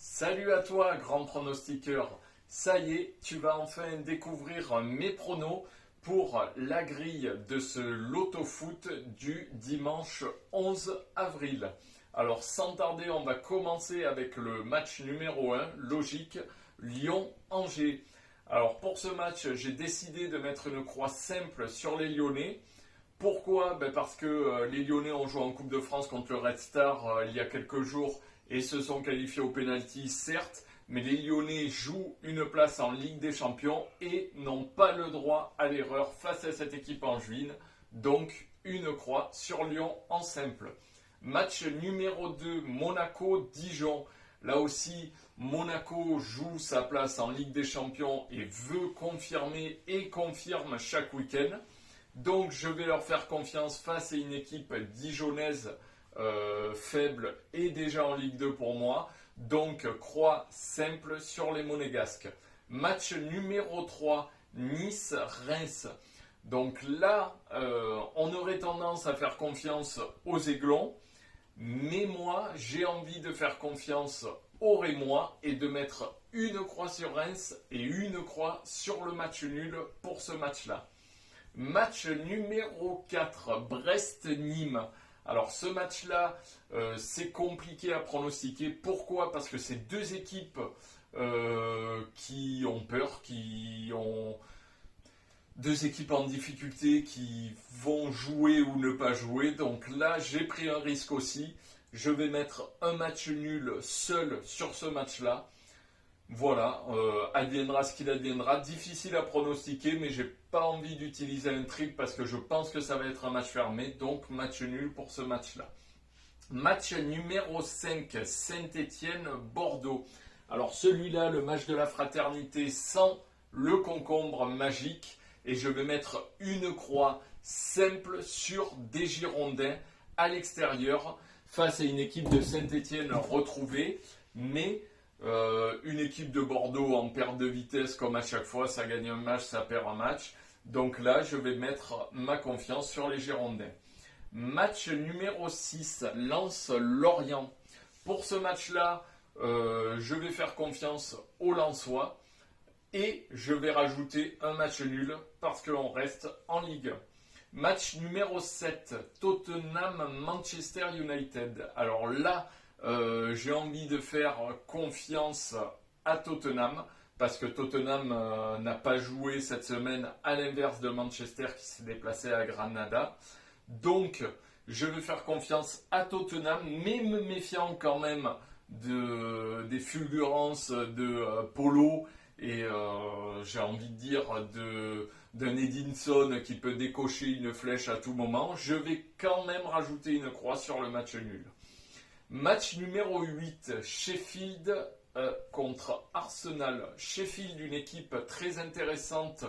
Salut à toi, grand pronostiqueur. Ça y est, tu vas enfin découvrir mes pronos pour la grille de ce loto foot du dimanche 11 avril. Alors sans tarder, on va commencer avec le match numéro 1, logique, Lyon-Angers. Alors pour ce match, j'ai décidé de mettre une croix simple sur les Lyonnais. Pourquoi? Parce que les Lyonnais ont joué en Coupe de France contre le Red Star il y a quelques jours et se sont qualifiés au pénalty, certes, mais les Lyonnais jouent une place en Ligue des Champions et n'ont pas le droit à l'erreur face à cette équipe angevine. Donc une croix sur Lyon en simple. Match numéro 2, Monaco-Dijon. Là aussi, Monaco joue sa place en Ligue des Champions et veut confirmer et confirme chaque week-end. Donc je vais leur faire confiance face à une équipe dijonnaise faible et déjà en Ligue 2 pour moi. Donc croix simple sur les Monégasques. Match numéro 3, Nice-Reims. Donc là, on aurait tendance à faire confiance aux Aiglons. Mais moi, j'ai envie de faire confiance aux Rémois et de mettre une croix sur Reims et une croix sur le match nul pour ce match-là. Match numéro 4, Brest-Nîmes. Alors ce match-là, c'est compliqué à pronostiquer. Pourquoi? Parce que c'est deux équipes qui ont peur, deux équipes en difficulté qui vont jouer ou ne pas jouer. Donc là, j'ai pris un risque aussi. Je vais mettre un match nul seul sur ce match-là. Voilà, adviendra ce qu'il adviendra. Difficile à pronostiquer, mais j'ai pas envie d'utiliser un trick parce que je pense que ça va être un match fermé. Donc match nul pour ce match-là. Match numéro 5, Saint-Étienne-Bordeaux. Alors celui-là, le match de la fraternité sans le concombre magique. Et je vais mettre une croix simple sur des Girondins à l'extérieur face à une équipe de Saint-Étienne retrouvée. Mais une équipe de Bordeaux en perte de vitesse comme à chaque fois, ça gagne un match, ça perd un match. Donc là, je vais mettre ma confiance sur les Girondins. Match numéro 6, Lens-Lorient. Pour ce match-là, je vais faire confiance aux Lensois et je vais rajouter un match nul parce qu'on reste en Ligue 1. Match numéro 7, Tottenham-Manchester United. Alors là, j'ai envie de faire confiance à Tottenham parce que Tottenham n'a pas joué cette semaine à l'inverse de Manchester qui s'est déplacé à Granada. Donc je vais faire confiance à Tottenham mais me méfiant quand même des fulgurances de Polo et j'ai envie de dire d'un Edinson qui peut décocher une flèche à tout moment. Je vais quand même rajouter une croix sur le match nul. Match numéro 8, Sheffield contre Arsenal. Sheffield, une équipe très intéressante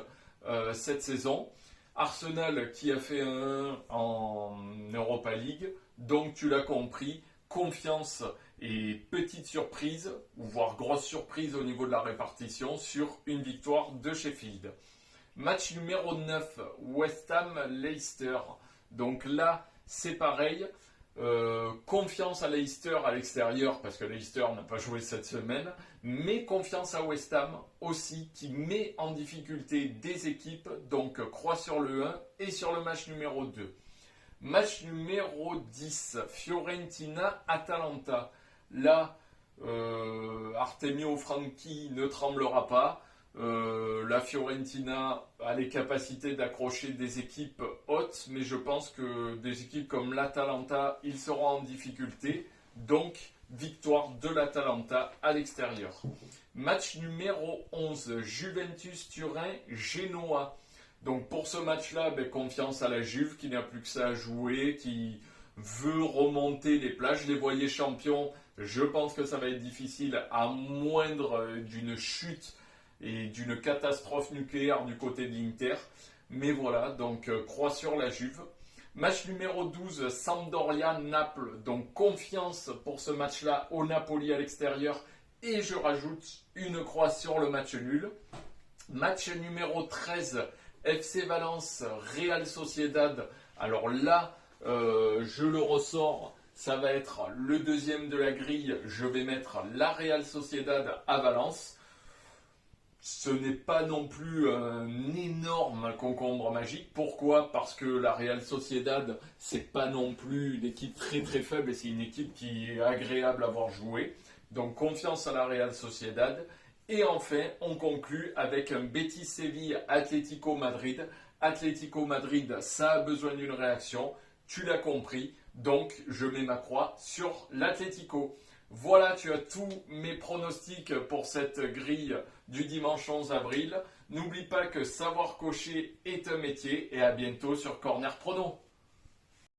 cette saison. Arsenal qui a fait un en Europa League. Donc tu l'as compris, confiance et petite surprise, ou voire grosse surprise au niveau de la répartition sur une victoire de Sheffield. Match numéro 9, West Ham-Leicester. Donc là, c'est pareil. Confiance à Leicester à l'extérieur parce que Leicester n'a pas joué cette semaine, mais confiance à West Ham aussi qui met en difficulté des équipes, donc croix sur le 1 et sur le match numéro 2. Match numéro 10, Fiorentina-Atalanta. Là, Artemio Franchi ne tremblera pas. La Fiorentina a les capacités d'accrocher des équipes hautes, mais je pense que des équipes comme l'Atalanta, ils seront en difficulté. Donc, victoire de l'Atalanta à l'extérieur. Match numéro 11, Juventus-Turin-Genoa. Donc pour ce match-là, confiance à la Juve qui n'a plus que ça à jouer, qui veut remonter les places. Je les voyais champions. Je pense que ça va être difficile à moindre d'une chute et d'une catastrophe nucléaire du côté de l'Inter. Mais voilà, donc croix sur la Juve. Match numéro 12, Sampdoria-Naples. Donc confiance pour ce match-là au Napoli à l'extérieur. Et je rajoute une croix sur le match nul. Match numéro 13, FC Valence, Real Sociedad. Alors là, je le ressors Ça va être le deuxième de la grille. Je vais mettre la Real Sociedad à Valence. Ce n'est pas non plus un énorme concombre magique. Pourquoi? Parce que la Real Sociedad, c'est pas non plus une équipe très très faible et c'est une équipe qui est agréable à voir jouer. Donc confiance à la Real Sociedad. Et enfin, on conclut avec un Betis Séville Atlético Madrid. Atlético Madrid, ça a besoin d'une réaction. Tu l'as compris. Donc, je mets ma croix sur l'Atlético. Voilà, tu as tous mes pronostics pour cette grille du dimanche 11 avril. N'oublie pas que savoir cocher est un métier et à bientôt sur Corner Prono.